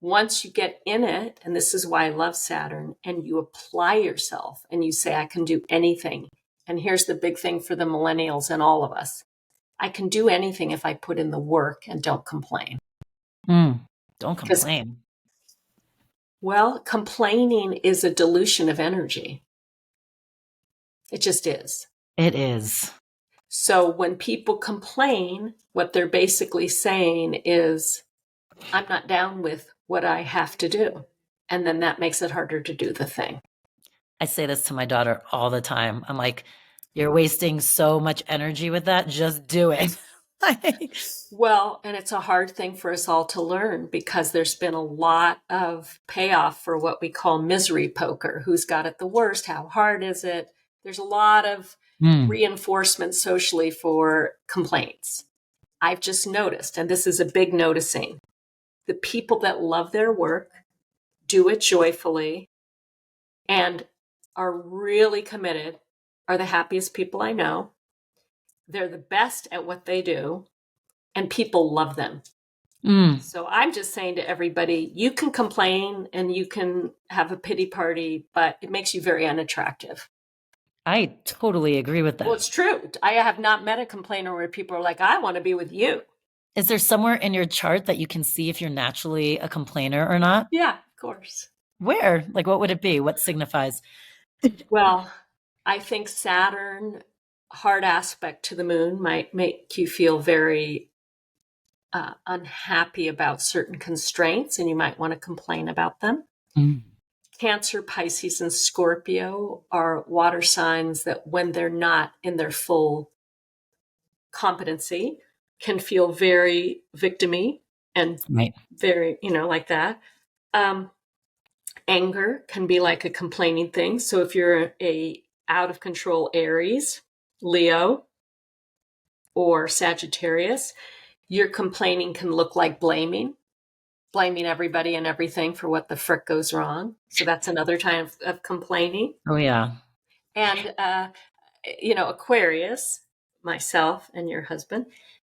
B: Once you get in it, and this is why I love Saturn, and you apply yourself and you say, I can do anything. And here's the big thing for the millennials and all of us. I can do anything if I put in the work and don't complain.
A: Don't complain.
B: Well, complaining is a dilution of energy. It just is.
A: It is.
B: So when people complain, what they're basically saying is, I'm not down with what I have to do. And then that makes it harder to do the thing.
A: I say this to my daughter all the time. I'm like, you're wasting so much energy with that. Just do it.
B: Well, and it's a hard thing for us all to learn because there's been a lot of payoff for what we call misery poker. Who's got it the worst? How hard is it? There's a lot of reinforcement socially for complaints. I've just noticed, and this is a big noticing, the people that love their work, do it joyfully, and are really committed are the happiest people I know. They're the best at what they do, and people love them. So I'm just saying to everybody, you can complain and you can have a pity party, but it makes you very unattractive.
A: I totally agree with that.
B: Well, it's true. I have not met a complainer where people are like, I want to be with you.
A: Is there somewhere in your chart that you can see if you're naturally a complainer or not?
B: Yeah, of course.
A: Where? Like, what would it be? What signifies?
B: Well, I think Saturn, hard aspect to the moon, might make you feel very unhappy about certain constraints, and you might want to complain about them. Cancer, Pisces, and Scorpio are water signs that when they're not in their full competency can feel very victimy and very, like that. Anger can be like a complaining thing. So if you're a out of control Aries, Leo, or Sagittarius, your complaining can look like blaming everybody and everything for what the frick goes wrong. So that's another type of complaining.
A: Oh, yeah.
B: And, Aquarius, myself and your husband,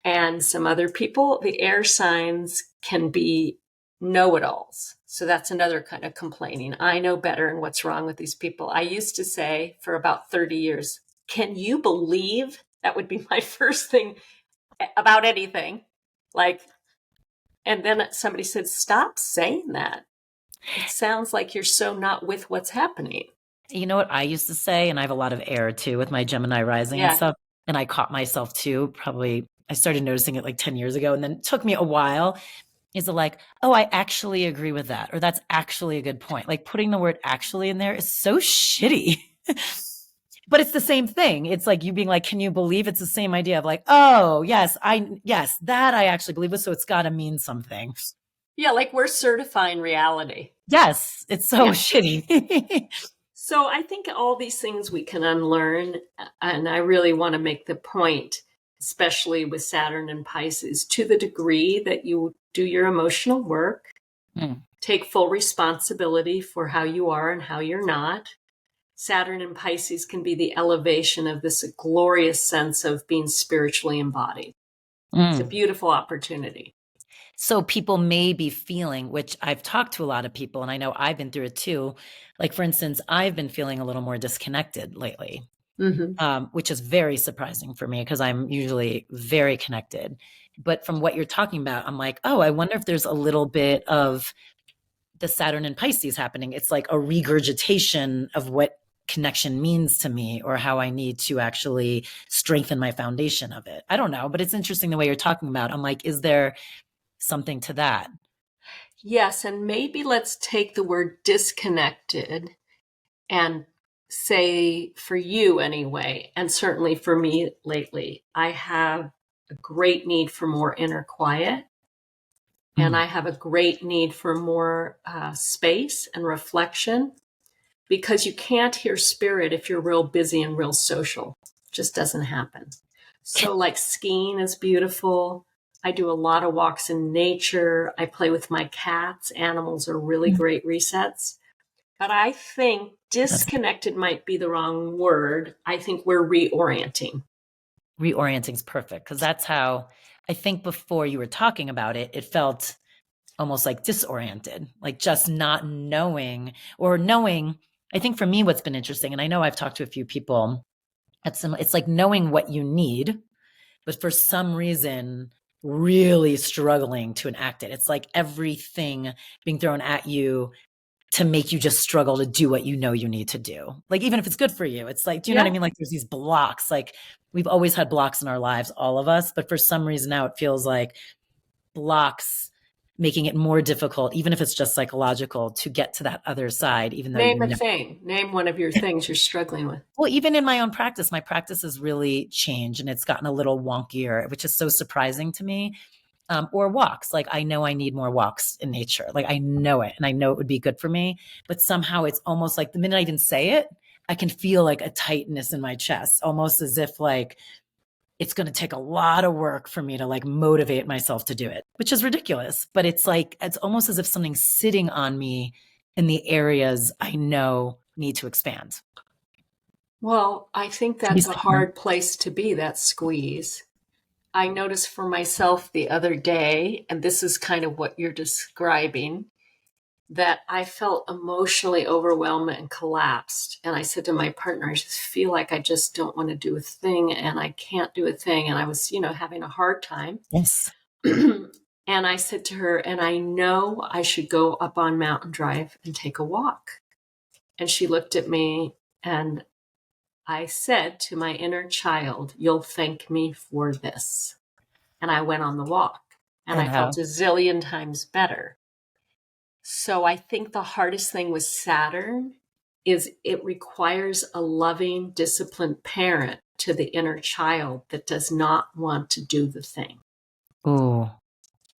B: and some other people, the air signs can be know-it-alls. So that's another kind of complaining. I know better and what's wrong with these people. I used to say for about 30 years, can you believe? That would be my first thing about anything. And then somebody said, stop saying that. It sounds like you're so not with what's happening.
A: You know what I used to say, and I have a lot of air too with my Gemini rising and stuff. And I caught myself too, I started noticing it like 10 years ago, and then it took me a while. Is it like, oh, I actually agree with that, or that's actually a good point. Like putting the word actually in there is so shitty. But it's the same thing. It's like you being like, can you believe? It's the same idea of like, oh, yes, that I actually believe it. So it's got to mean something.
B: Yeah, like we're certifying reality.
A: Yes, it's so shitty.
B: So I think all these things we can unlearn. And I really want to make the point, especially with Saturn and Pisces, to the degree that you do your emotional work, take full responsibility for how you are and how you're not. Saturn and Pisces can be the elevation of this glorious sense of being spiritually embodied. It's a beautiful opportunity.
A: So people may be feeling, which I've talked to a lot of people, and I know I've been through it too. Like, for instance, I've been feeling a little more disconnected lately, which is very surprising for me because I'm usually very connected. But from what you're talking about, I'm like, oh, I wonder if there's a little bit of the Saturn and Pisces happening. It's like a regurgitation of what connection means to me or how I need to actually strengthen my foundation of it. I don't know, but it's interesting the way you're talking about. I'm like, is there something to that?
B: Yes, and maybe let's take the word disconnected and say, for you anyway, and certainly for me lately, I have a great need for more inner quiet. And I have a great need for more space and reflection, because you can't hear spirit if you're real busy and real social. It just doesn't happen. So like skiing is beautiful. I do a lot of walks in nature. I play with my cats. Animals are really great resets. But I think disconnected might be the wrong word. I think we're reorienting.
A: Reorienting is perfect, because that's how I think before you were talking about it, it felt almost like disoriented, like just not knowing or knowing. I think for me, what's been interesting, and I know I've talked to a few people, it's like knowing what you need, but for some reason, really struggling to enact it. It's like everything being thrown at you to make you just struggle to do what you know you need to do. Like, even if it's good for you, it's like, do you know what I mean? Like there's these blocks, like we've always had blocks in our lives, all of us, but for some reason now it feels like blocks making it more difficult, even if it's just psychological, to get to that other side, even though
B: Name a thing. Name one of your things you're struggling with.
A: Well, even in my own practice, my practice has really changed and it's gotten a little wonkier, which is so surprising to me. Or walks. Like I know I need more walks in nature. Like I know it and I know it would be good for me, but somehow it's almost like the minute I even say it, I can feel like a tightness in my chest, almost as if like it's going to take a lot of work for me to like motivate myself to do it, which is ridiculous. But it's like, it's almost as if something's sitting on me in the areas I know need to expand.
B: Well, I think
A: Can you
B: that's a
A: say more?
B: hard place to be, that squeeze. I noticed for myself the other day, and this is kind of what you're describing, that I felt emotionally overwhelmed and collapsed. And I said to my partner, I just feel like I just don't want to do a thing and I can't do a thing. And I was, having a hard time.
A: Yes.
B: And I said to her, and I know I should go up on Mountain Drive and take a walk. And she looked at me and I said to my inner child, you'll thank me for this. And I went on the walk and
A: And
B: I felt
A: how?
B: a zillion times better. So I think the hardest thing with Saturn is it requires a loving, disciplined parent to the inner child that does not want to do the thing.
A: Ooh,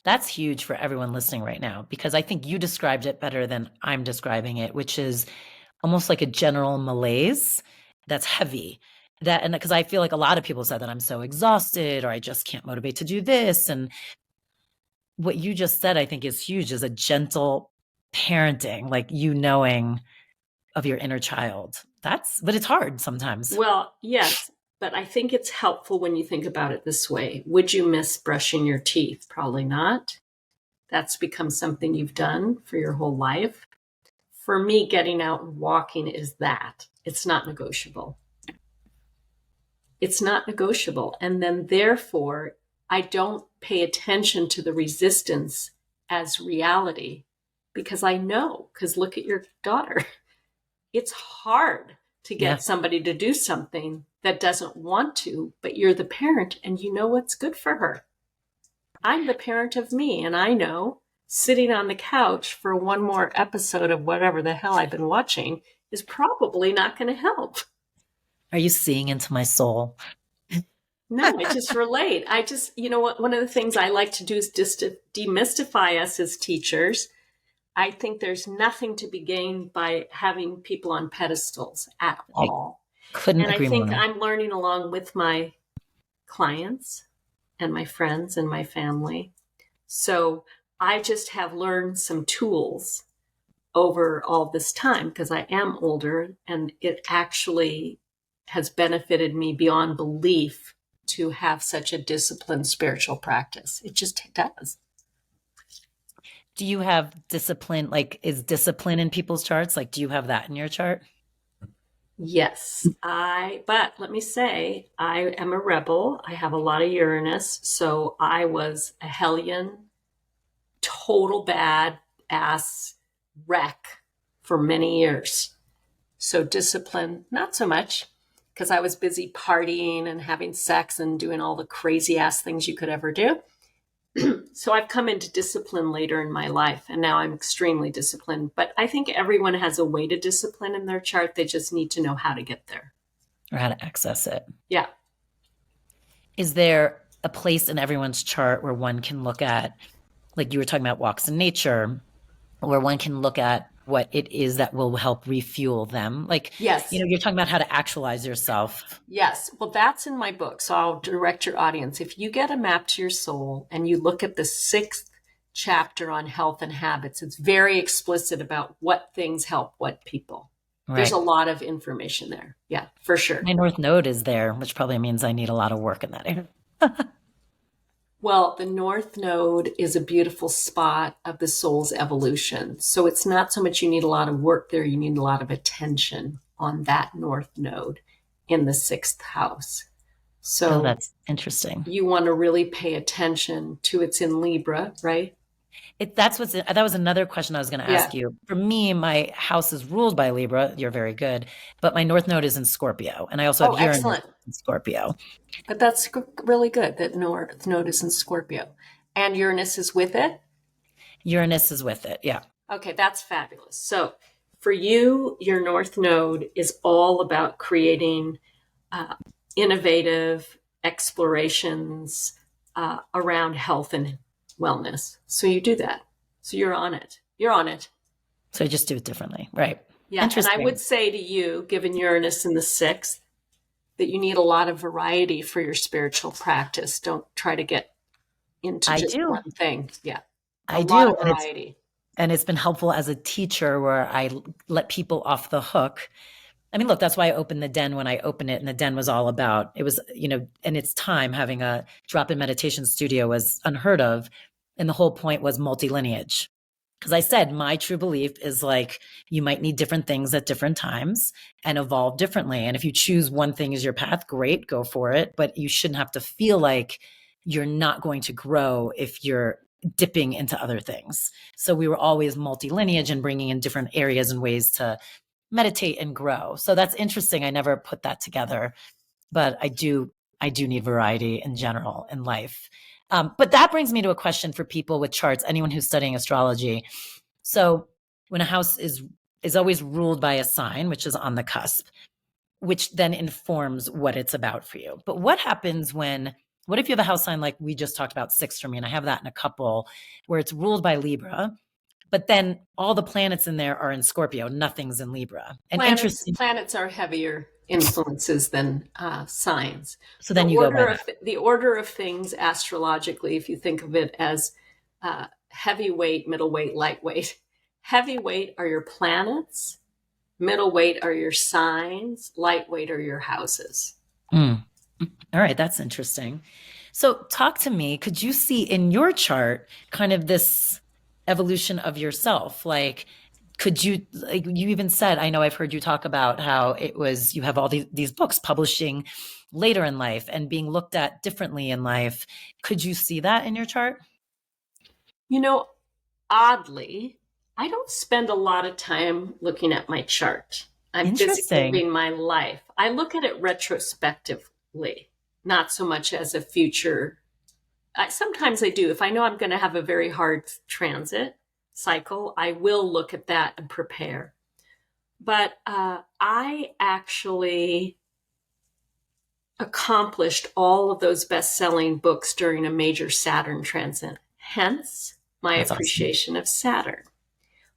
A: that's huge for everyone listening right now, because I think you described it better than I'm describing it, which is almost like a general malaise that's heavy. That, and because I feel like a lot of people said that I'm so exhausted or I just can't motivate to do this. And what you just said, I think is huge, is a gentle parenting, like you knowing of your inner child. But it's hard sometimes.
B: Well, yes, but I think it's helpful when you think about it this way. Would you miss brushing your teeth? Probably not. That's become something you've done for your whole life. For me, getting out and walking is that. It's not negotiable. It's not negotiable. And then therefore, I don't pay attention to the resistance as reality because I know, because look at your daughter. It's hard to
A: Yeah.
B: get somebody to do something that doesn't want to, but you're the parent and you know what's good for her. I'm the parent of me, and I know sitting on the couch for one more episode of whatever the hell I've been watching is probably not going to help.
A: Are you seeing into my soul?
B: No, I just relate. What, one of the things I like to do is just to demystify us as teachers. I think there's nothing to be gained by having people on pedestals at
A: I
B: all.
A: couldn't
B: And I
A: agree
B: think
A: more.
B: I'm learning along with my clients and my friends and my family. So I just have learned some tools over all this time because I am older, and it actually has benefited me beyond belief to have such a disciplined spiritual practice. It just does.
A: Do you have discipline? Like, is discipline in people's charts? Like, do you have that in your chart?
B: Yes, but let me say, I am a rebel. I have a lot of Uranus. So I was a hellion, total bad ass wreck for many years. So discipline, not so much, because I was busy partying and having sex and doing all the crazy ass things you could ever do. So I've come into discipline later in my life, and now I'm extremely disciplined. But I think everyone has a way to discipline in their chart. They just need to know how to get there.
A: Or how to access it?
B: Yeah.
A: Is there a place in everyone's chart where one can look at, like you were talking about walks in nature, where one can look at what it is that will help refuel them? Like,
B: Yes.
A: you're talking about how to actualize yourself.
B: Yes. Well, that's in my book. So I'll direct your audience. If you get a map to your soul and you look at the 6th chapter on health and habits, it's very explicit about what things help what people. There's
A: Right.
B: a lot of information there. Yeah, for sure.
A: My North Node is there, which probably means I need a lot of work in that area.
B: Well, the North Node is a beautiful spot of the soul's evolution. So it's not so much you need a lot of work there, you need a lot of attention on that North Node in the 6th house.
A: Oh,
B: So
A: that's interesting.
B: you want to really pay attention to it's in Libra, right?
A: That was another question I was going to ask you. For me, my house is ruled by Libra. You're very good. But my North Node is in Scorpio. And I also
B: Oh,
A: have Uranus
B: excellent.
A: in Scorpio.
B: But that's really good that North Node is in Scorpio. And Uranus is with it?
A: Uranus is with it. Yeah.
B: Okay, that's fabulous. So for you, your North Node is all about creating innovative explorations around health and wellness. So you do that. So you're on it. You're on it.
A: So I just do it differently. Right.
B: Yeah. And I would say to you, given Uranus in the 6th, that you need a lot of variety for your spiritual practice. Don't try to get into just one thing. Yeah. A lot of variety.
A: And it's been helpful as a teacher where I let people off the hook I mean, look, that's why I opened the den when I opened it. And the den was all about, it was, in its time, having a drop in meditation studio was unheard of. And the whole point was multi lineage. Because I said, my true belief is like, you might need different things at different times and evolve differently. And if you choose one thing as your path, great, go for it. But you shouldn't have to feel like you're not going to grow if you're dipping into other things. So we were always multi lineage and bringing in different areas and ways to meditate and grow. So that's interesting. I never put that together, but I do need variety in general in life. But that brings me to a question for people with charts, anyone who's studying astrology. So when a house is always ruled by a sign, which is on the cusp, which then informs what it's about for you. But what happens what if you have a house sign like we just talked about, 6 for me, and I have that in a couple where it's ruled by Libra, but then all the planets in there are in Scorpio, nothing's in Libra. And interesting.
B: Planets are heavier influences than signs.
A: So then you go by that.
B: The order of things astrologically, if you think of it as heavyweight, middleweight, lightweight. Heavyweight are your planets, middleweight are your signs, lightweight are your houses.
A: Mm. All right, that's interesting. So talk to me, could you see in your chart kind of this evolution of yourself? Like, could you, like you even said, I know I've heard you talk about how it was, you have all these books publishing later in life and being looked at differently in life. Could you see that in your chart?
B: Oddly, I don't spend a lot of time looking at my chart. I'm busy living my life. I look at it retrospectively, not so much as a future. Sometimes I do. If I know I'm going to have a very hard transit cycle, I will look at that and prepare. But I actually accomplished all of those best-selling books during a major Saturn transit. Hence, my appreciation of Saturn.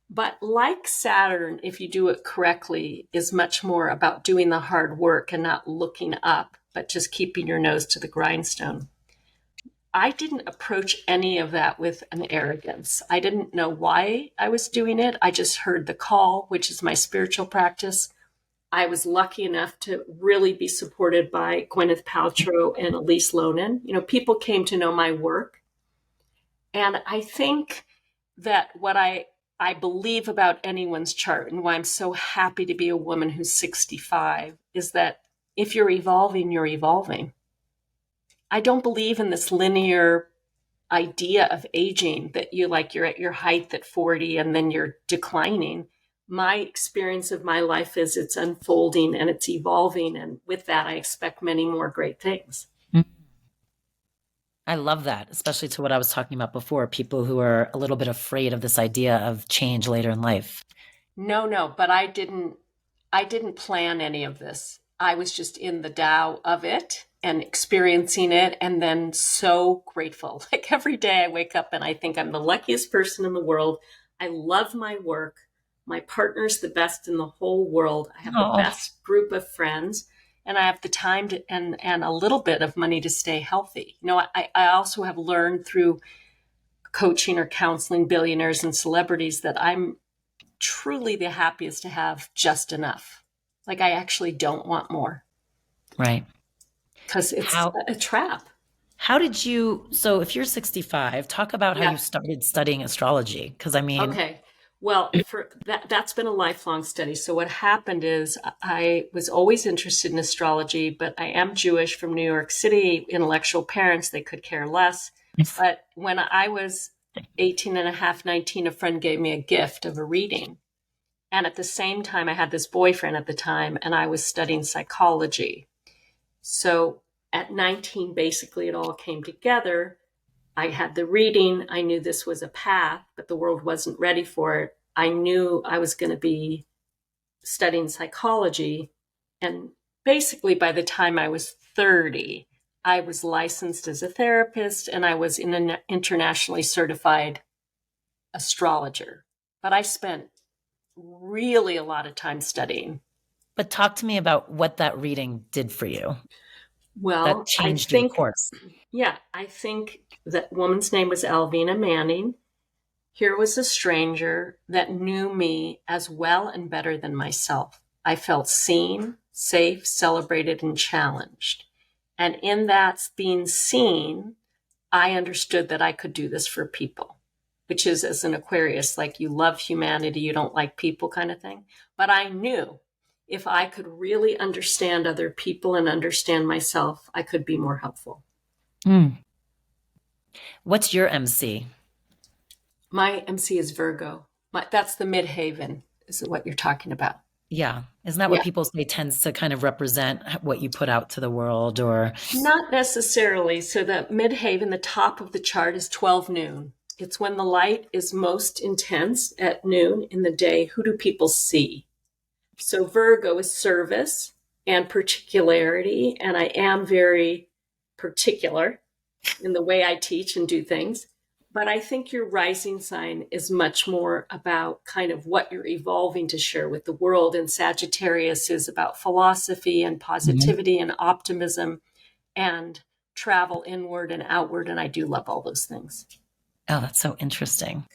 B: But like Saturn, if you do it correctly, is much more about doing the hard work and not looking up, but just keeping your nose to the grindstone. I didn't approach any of that with an arrogance. I didn't know why I was doing it. I just heard the call, which is my spiritual practice. I was lucky enough to really be supported by Gwyneth Paltrow and Elise Lonen. People came to know my work. And I think that what I believe about anyone's chart and why I'm so happy to be a woman who's 65 is that if you're evolving, you're evolving. I don't believe in this linear idea of aging that you're at your height at 40 and then you're declining. My experience of my life is it's unfolding and it's evolving. And with that, I expect many more great things.
A: I love that, especially to what I was talking about before, people who are a little bit afraid of this idea of change later in life.
B: No, but I didn't plan any of this. I was just in the Tao of it and experiencing it, and then so grateful. Like every day I wake up and I think I'm the luckiest person in the world. I love my work. My partner's the best in the whole world. I have the best group of friends, and I have the time to, and a little bit of money to stay healthy. I also have learned through coaching or counseling billionaires and celebrities that I'm truly the happiest to have just enough. Like I actually don't want more.
A: Right.
B: Because it's a trap.
A: How did you, so if you're 65, talk about how you started studying astrology. Because
B: okay. Well, for that's been a lifelong study. So what happened is I was always interested in astrology, but I am Jewish from New York City, intellectual parents, they could care less. But when I was 18 and a half, 19, a friend gave me a gift of a reading. And at the same time, I had this boyfriend at the time, and I was studying psychology. So at 19, basically, it all came together. I had the reading. I knew this was a path, but the world wasn't ready for it. I knew I was going to be studying psychology. And basically, by the time I was 30, I was licensed as a therapist and I was an internationally certified astrologer. But I spent really a lot of time studying.
A: But talk to me about what that reading did for you.
B: Well,
A: that changed your course.
B: Yeah, I think that woman's name was Alvina Manning. Here was a stranger that knew me as well and better than myself. I felt seen, safe, celebrated, and challenged. And in that being seen, I understood that I could do this for people, which is, as an Aquarius, like you love humanity, you don't like people kind of thing. But I knew if I could really understand other people and understand myself, I could be more helpful.
A: What's your MC?
B: My MC is Virgo. That's the midhaven, is what you're talking about.
A: Yeah. Isn't that what people say tends to kind of represent what you put out to the world, or?
B: Not necessarily. So the midhaven, the top of the chart, is 12 noon. It's when the light is most intense at noon in the day. Who do people see? So Virgo is service and particularity, and I am very particular in the way I teach and do things. But I think your rising sign is much more about kind of what you're evolving to share with the world. And Sagittarius is about philosophy and positivity and optimism and travel inward and outward. And I do love all those things.
A: Oh, that's so interesting.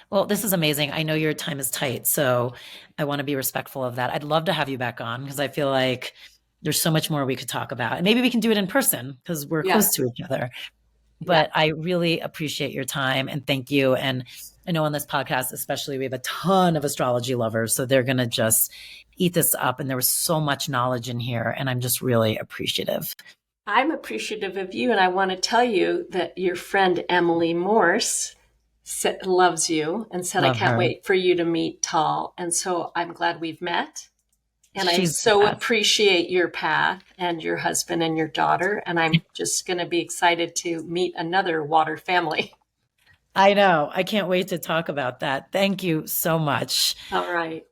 A: Well, this is amazing. I know your time is tight, so I want to be respectful of that. I'd love to have you back on because I feel like there's so much more we could talk about. And maybe we can do it in person because we're close to each other. But I really appreciate your time and thank you. And I know on this podcast, especially, we have a ton of astrology lovers. So they're going to just eat this up. And there was so much knowledge in here. And I'm just really appreciative.
B: I'm appreciative of you. And I want to tell you that your friend Emily Morse loves you and said, I can't wait for you to meet Tal. And so I'm glad we've met. And I so appreciate your path and your husband and your daughter. And I'm just going to be excited to meet another water family.
A: I know. I can't wait to talk about that. Thank you so much.
B: All right.